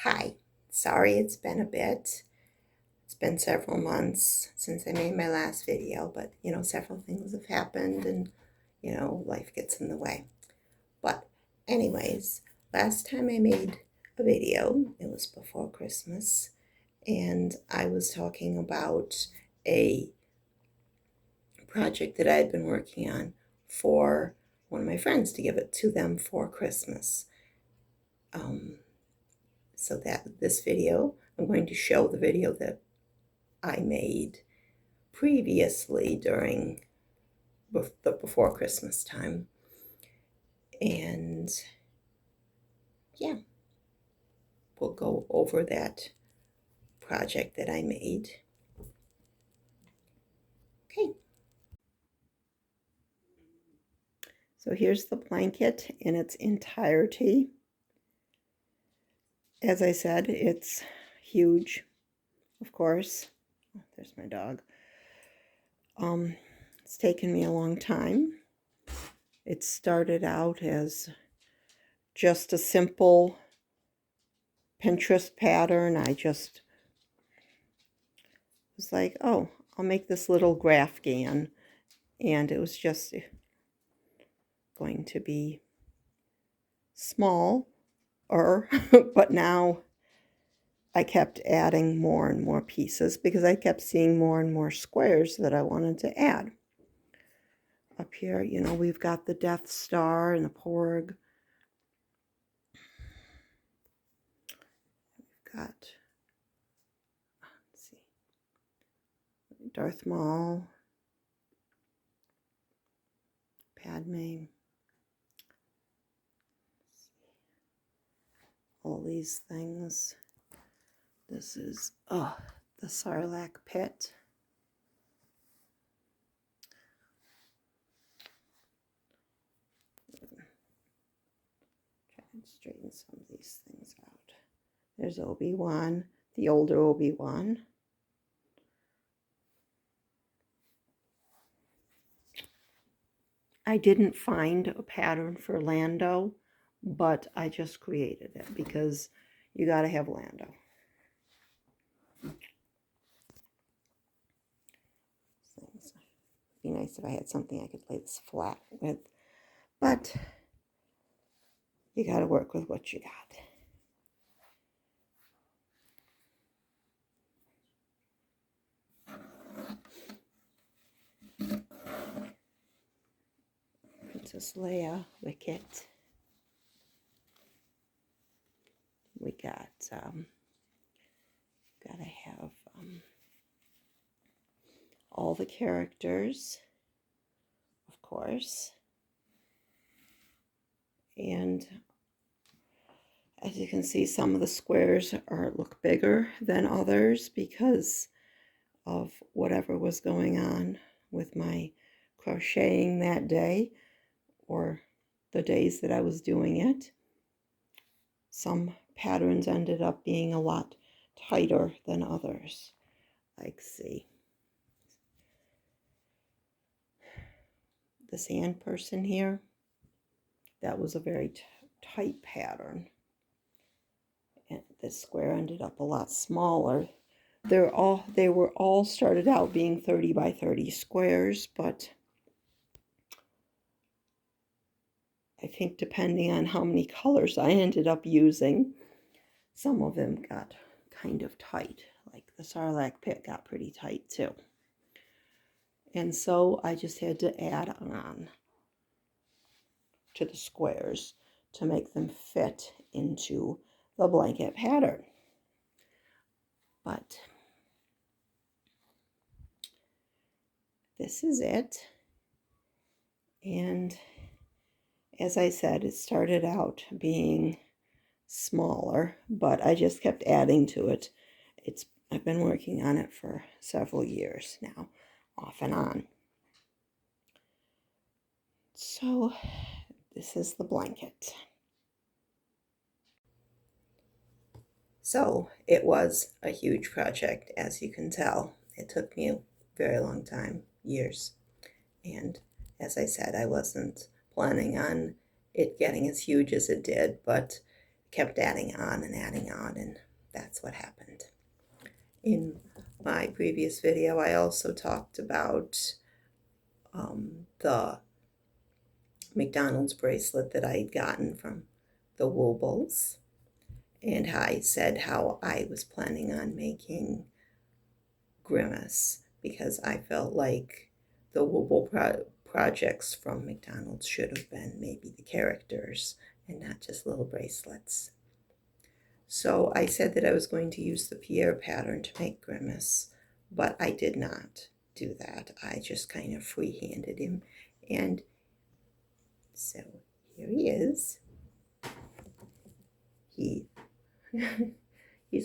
Hi, sorry it's been a bit. It's been several months since I made my last video, but several things have happened and life gets in the way. But, anyways, last time I made a video, it was before Christmas, and I was talking about a project that I had been working on for one of my friends to give it to them for Christmas. So that this video, I'm going to show the video that I made previously during the before Christmas time. And yeah, we'll go over that project that I made. Okay. So here's the blanket in its entirety. As I said, it's huge, of course. Oh, there's my dog. It's taken me a long time. It started out as just a simple Pinterest pattern. I just was like, oh, I'll make this little Grafgan. And it was just going to be small, but now I kept adding more and more pieces because I kept seeing more and more squares that I wanted to add. Up here, we've got the Death Star and the Porg. We've got, let's see, Darth Maul, Padme. All these things. This is, the Sarlacc pit. Try and straighten some of these things out. There's Obi-Wan, the older Obi-Wan. I didn't find a pattern for Lando, but I just created it because you got to have Lando. Things. It'd be nice if I had something I could lay this flat with, but you got to work with what you got. Princess Leia, Wicket. We got, gotta have all the characters, of course. And as you can see, some of the squares look bigger than others because of whatever was going on with my crocheting that day or the days that I was doing it. Some patterns ended up being a lot tighter than others. Like, see, the sand person here, that was a very tight pattern. And the square ended up a lot smaller. They were all started out being 30 by 30 squares, but I think depending on how many colors I ended up using, some of them got kind of tight. Like the Sarlacc pit got pretty tight too. And so I just had to add on to the squares to make them fit into the blanket pattern. But this is it. And as I said, it started out being smaller, but I just kept adding to it. I've been working on it for several years now, off and on. So this is the blanket. So it was a huge project, as you can tell. It took me a very long time, years. And as I said, I wasn't planning on it getting as huge as it did, but kept adding on, and that's what happened. In my previous video, I also talked about the McDonald's bracelet that I had gotten from the Woobles, and I said how I was planning on making Grimace because I felt like the Wooble projects from McDonald's should have been maybe the characters and not just little bracelets. So I said that I was going to use the Pierre pattern to make Grimace, but I did not do that. I just kind of free-handed him, and so here he is. He's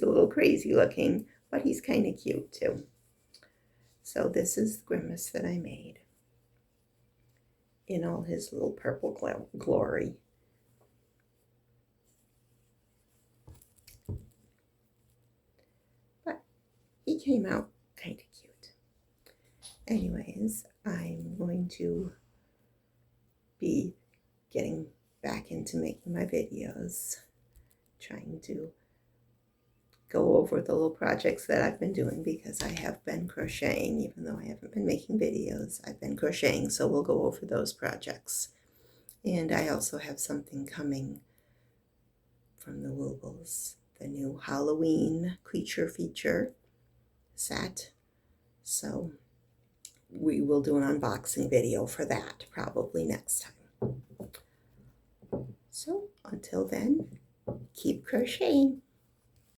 a little crazy looking, but he's kind of cute too. So this is Grimace that I made in all his little purple glory. But he came out kind of cute. Anyways, I'm going to be getting back into making my videos, trying to go over the little projects that I've been doing because I have been crocheting. Even though I haven't been making videos, I've been crocheting, so we'll go over those projects. And I also have something coming from the Woobles, the new Halloween creature feature set. So we will do an unboxing video for that probably next time. So until then, keep crocheting.